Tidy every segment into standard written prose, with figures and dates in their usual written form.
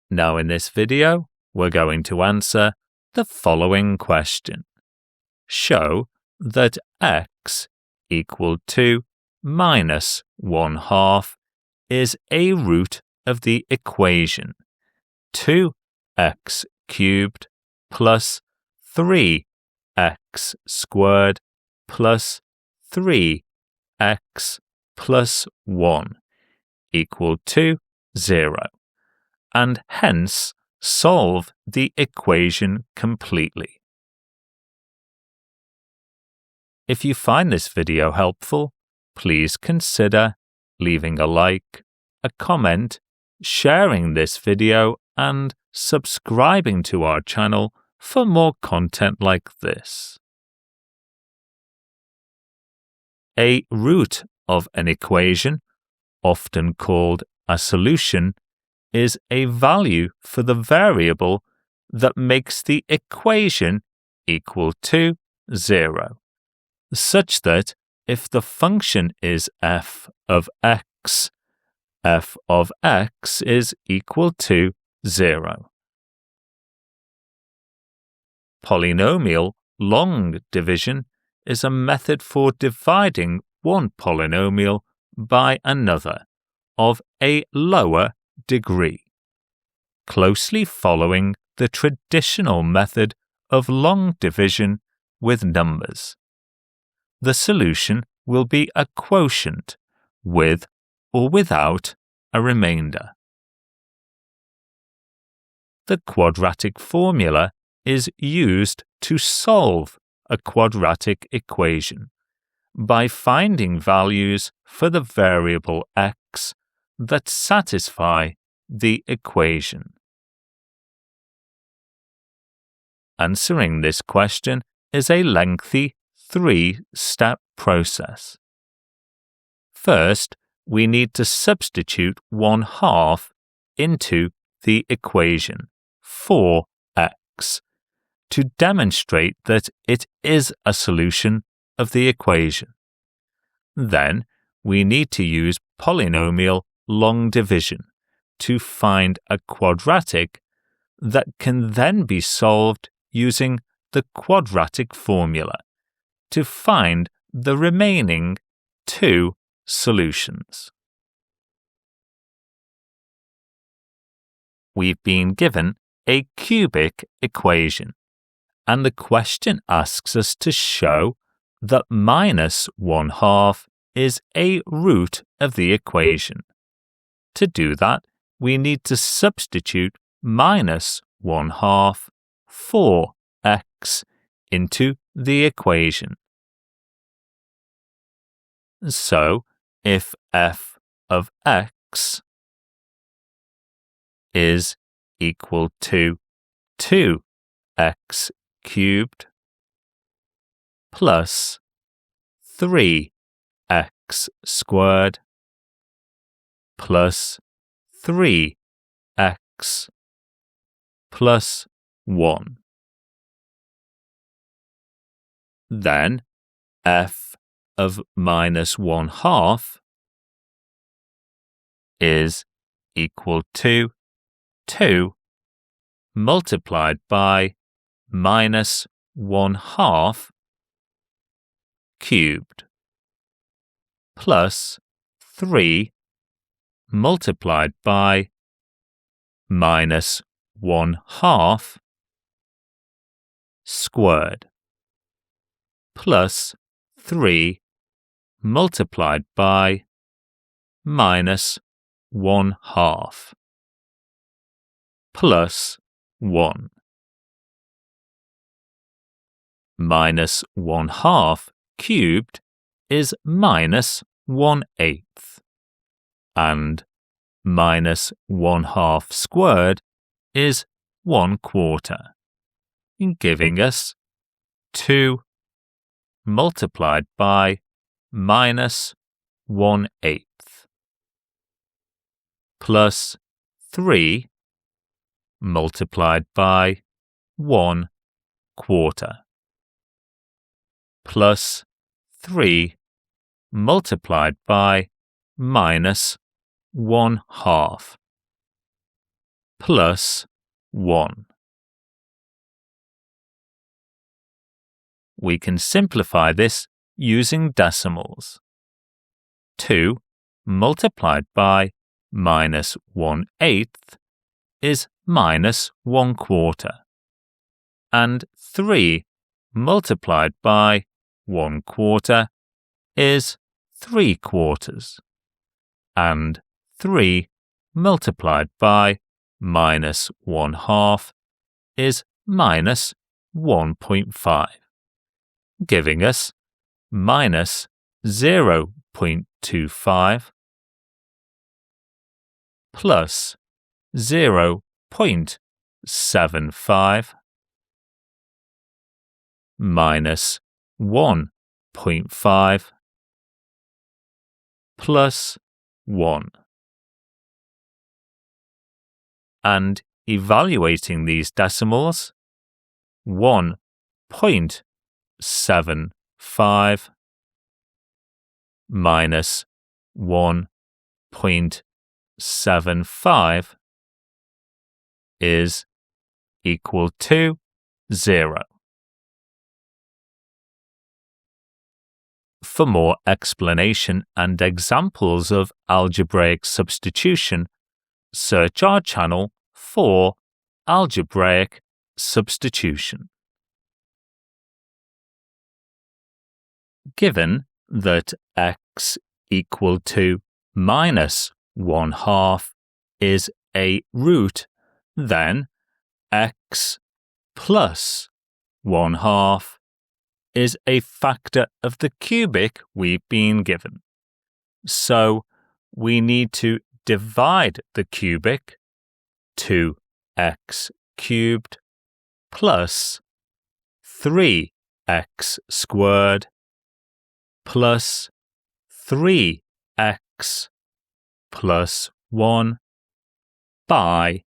Now in this video, we're going to answer the following question. Show that x equal to minus 1/2 is a root of the equation 2x cubed plus 3x squared plus 3x plus 1 equal to 0, and hence solve the equation completely. If you find this video helpful, please consider leaving a like, a comment, sharing this video, and subscribing to our channel for more content like this. A root of an equation, often called a solution, is a value for the variable that makes the equation equal to 0, such that if the function is f of x, f of x is equal to 0. Polynomial long division is a method for dividing one polynomial by another of a lower degree, closely following the traditional method of long division with numbers. The solution will be a quotient with or without a remainder. The quadratic formula is used to solve a quadratic equation by finding values for the variable x that satisfy the equation. Answering this question is a lengthy 3-step process. First, we need to substitute 1/2 into the equation 4x to demonstrate that it is a solution of the equation. Then, we need to use polynomial long division to find a quadratic that can then be solved using the quadratic formula to find the remaining 2 solutions. We've been given a cubic equation, and the question asks us to show that minus 1/2 is a root of the equation. To do that, we need to substitute minus 1/2 4x into the equation. So, if f of x is equal to 2x cubed plus 3x squared plus 3x plus 1, then f of minus 1/2 is equal to 2 multiplied by minus 1/2 cubed plus 3 multiplied by minus 1/2 squared plus 3 multiplied by minus 1/2 plus 1. Minus 1/2 cubed is minus 1/8, and minus 1/2 squared is 1/4, giving us 2 multiplied by minus 1/8 plus 3 multiplied by 1/4 plus 3 multiplied by minus 1/2 plus 1. We can simplify this using decimals. 2 multiplied by minus 1/8 is minus 1/4, and 3 multiplied by 1/4 is 3/4, and 3 multiplied by minus 1/2 is minus 1.5, giving us minus 0.25 plus 0.75 minus 1.5 plus 1. And evaluating these decimals, 1.75 minus 1.75 is equal to 0. For more explanation and examples of algebraic substitution, search our channel for algebraic substitution. Given that x equal to minus 1/2 is a root, then x plus 1/2 is a factor of the cubic we've been given. So we need to divide the cubic, 2x cubed plus 3x squared plus 3x plus 1 by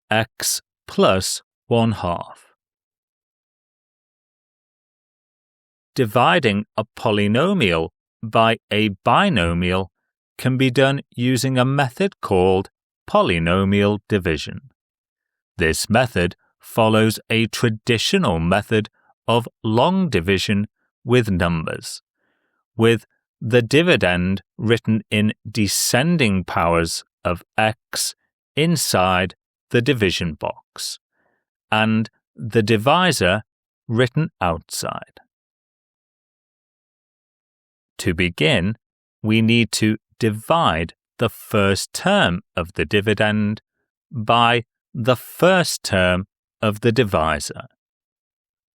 x plus 1/2. Dividing a polynomial by a binomial can be done using a method called Polynomial Division. This method follows a traditional method of long division with numbers, with the dividend written in descending powers of x inside the division box, and the divisor written outside. To begin, we need to divide the first term of the dividend by the first term of the divisor.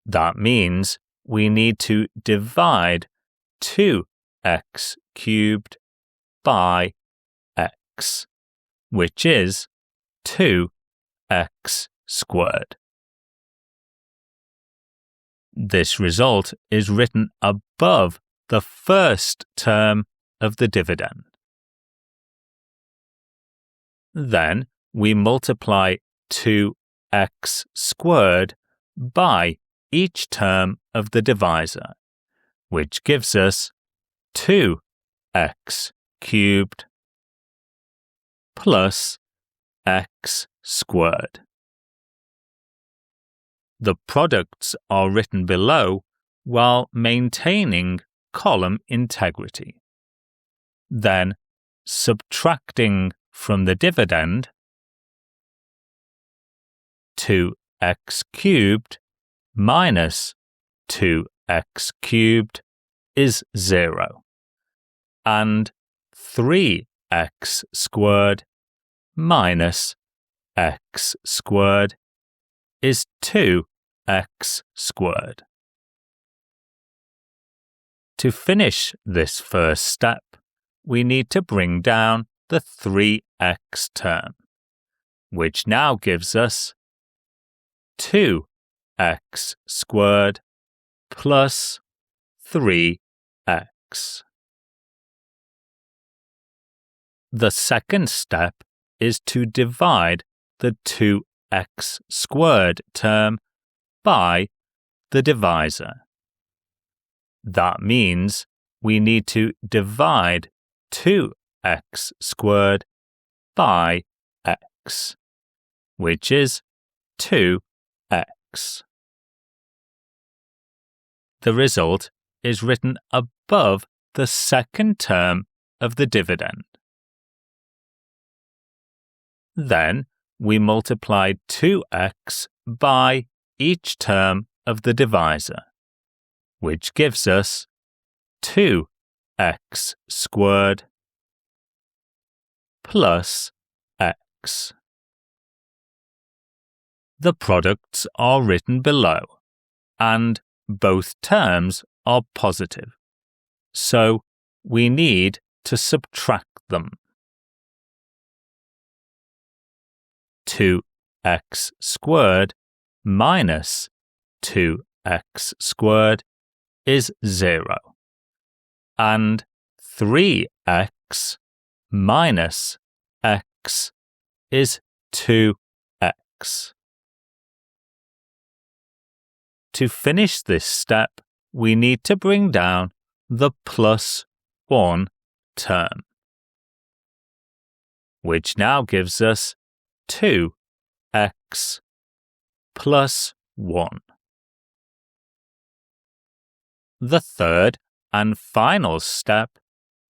That means we need to divide 2x cubed by x, which is 2x squared. This result is written above the first term of the dividend. Then we multiply 2x squared by each term of the divisor, which gives us 2x cubed plus x squared. The products are written below while maintaining column integrity. Then, subtracting from the dividend, 2x cubed minus 2x cubed is 0, and 3x squared minus x squared is 2x squared. To finish this first step, we need to bring down the 3x term, which now gives us 2x squared plus 3x. The second step is to divide the 2x squared term by the divisor. That means we need to divide 2x squared by x, which is 2x. The result is written above the second term of the dividend. Then we multiply 2x by each term of the divisor, which gives us 2x squared plus x. The products are written below, and both terms are positive, so we need to subtract them. 2x squared minus 2x squared is 0, and 3x minus x is 2x. To finish this step, we need to bring down the plus 1 term, which now gives us 2x plus 1. The third and final step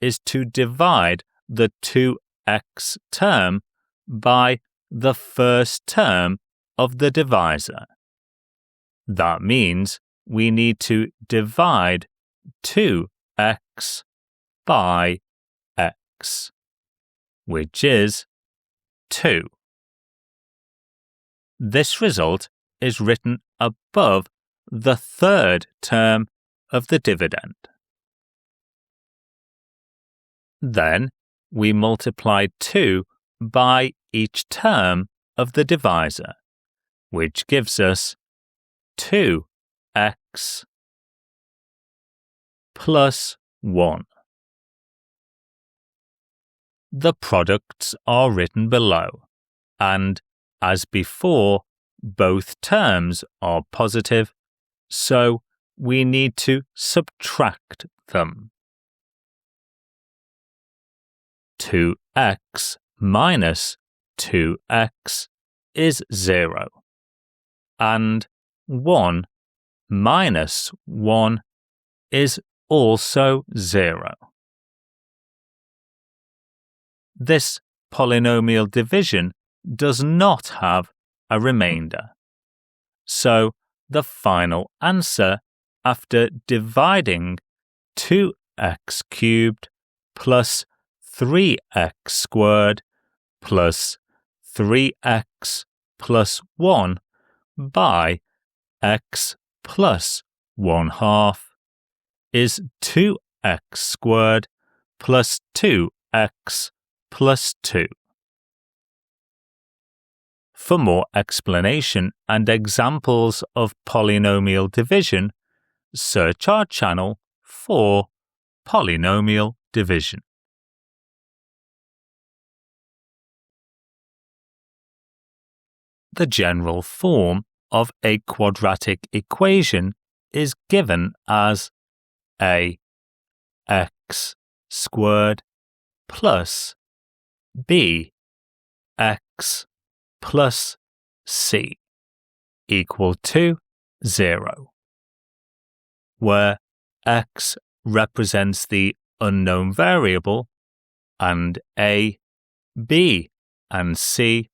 is to divide the 2x term by the first term of the divisor. That means we need to divide 2x by x, which is 2. This result is written above the third term of the dividend. Then we multiply 2 by each term of the divisor, which gives us 2x plus 1. The products are written below, and as before, both terms are positive, so we need to subtract them. 2x minus 2x is 0, and 1 minus 1 is also 0. This polynomial division does not have a remainder, so the final answer after dividing 2x cubed plus 3x squared plus 3x plus 1 by x plus 1/2 is 2x squared plus 2x plus 2. For more explanation and examples of polynomial division, search our channel for Polynomial Division. The general form of a quadratic equation is given as a x squared plus b x plus c equal to 0, where x represents the unknown variable and a, b, and c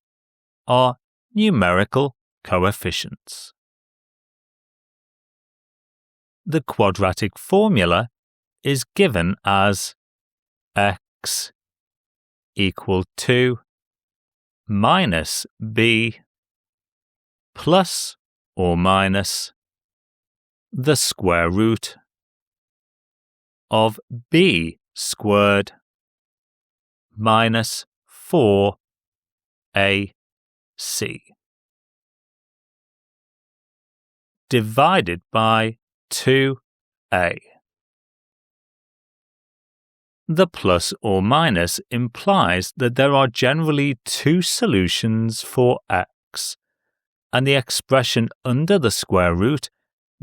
are numerical coefficients. The quadratic formula is given as x equal to minus b plus or minus the square root of b squared minus 4ac divided by 2a. The plus or minus implies that there are generally two solutions for x, and the expression under the square root,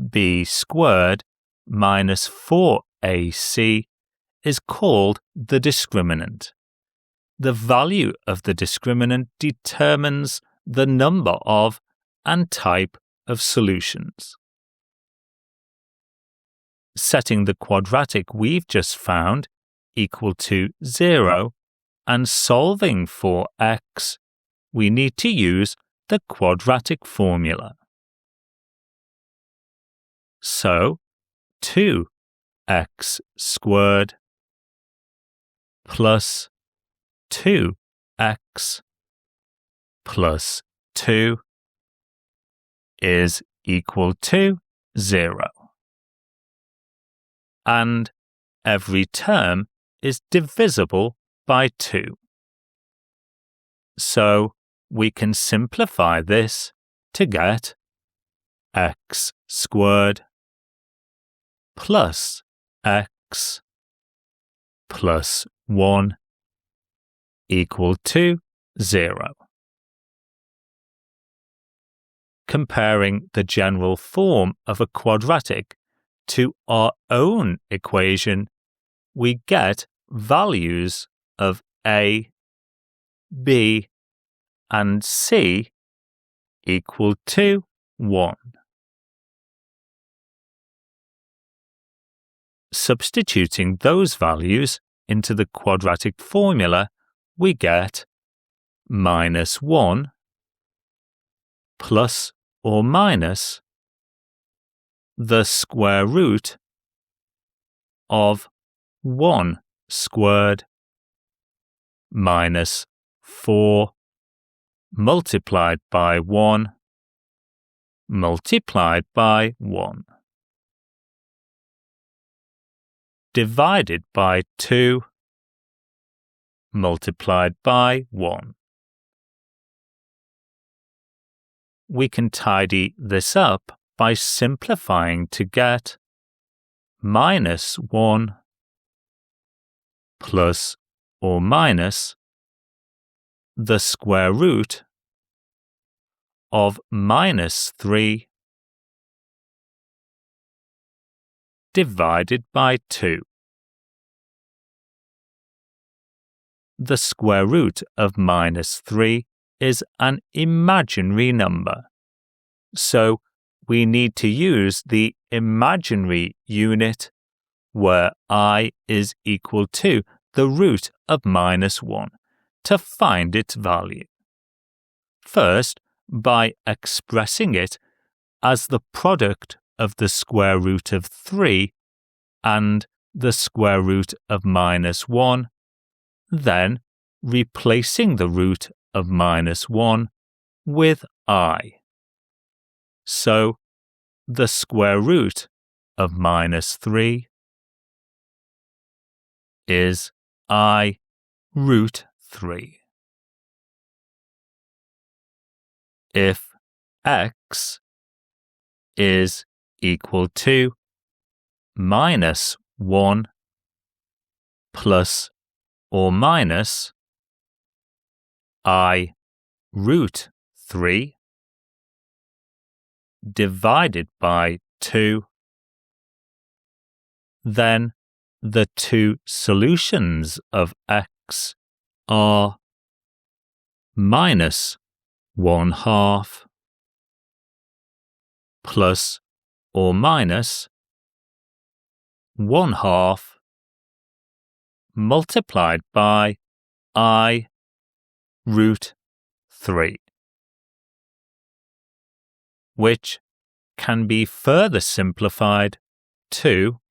b squared minus 4ac, is called the discriminant. The value of the discriminant determines the number of and type of solutions. Setting the quadratic we've just found equal to 0 and solving for x, we need to use the quadratic formula. So, 2x squared plus 2x plus 2 is equal to 0. And every term is divisible by 2. So we can simplify this to get x squared plus x plus 1 equal to 0. Comparing the general form of a quadratic to our own equation, we get values of a, b, and c equal to 1. Substituting those values into the quadratic formula, we get minus 1 plus or minus the square root of 1 squared minus 4 multiplied by 1 multiplied by 1 divided by 2 multiplied by 1. We can tidy this up by simplifying to get minus 1 plus or minus the square root of minus 3 divided by 2. The square root of minus 3 is an imaginary number, so we need to use the imaginary unit where I is equal to the root of minus 1 to find its value. First, by expressing it as the product of the square root of 3 and the square root of minus 1, then replacing the root of minus 1 with I. So, the square root of minus 3 is I root 3. If x is equal to minus 1 plus or minus I root 3 divided by 2, then the two solutions of x are minus 1/2 plus or minus 1/2 multiplied by I root 3, which can be further simplified to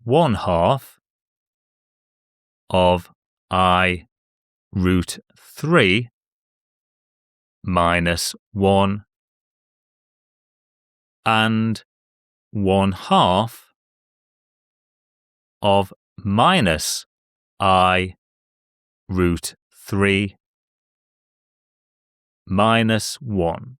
1/2 of I root 3 minus 1 and 1/2 of minus I root 3 minus 1.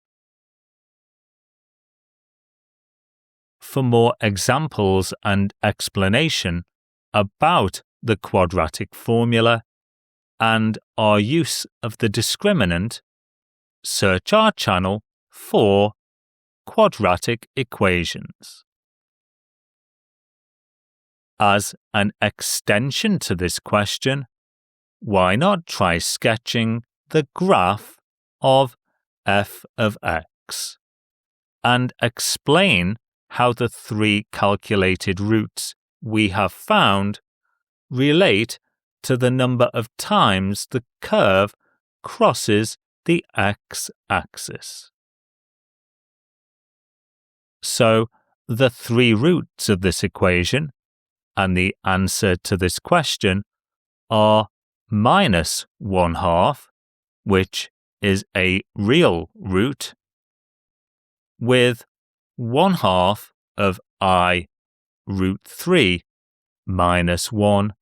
For more examples and explanation about the quadratic formula and our use of the discriminant, search our channel for quadratic equations. As an extension to this question, why not try sketching the graph of f of x and explain how the three calculated roots we have found relate to the number of times the curve crosses the x-axis. So, the three roots of this equation and the answer to this question are minus 1/2, which is a real root, with 1/2 of I root 3 minus 1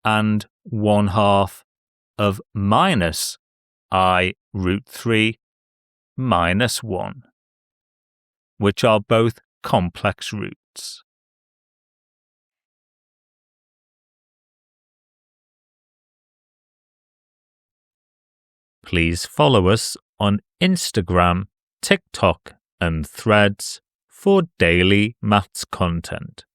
and 1/2 of minus I root 3 minus 1, which are both complex roots. Please follow us on Instagram, TikTok, and Threads for daily maths content.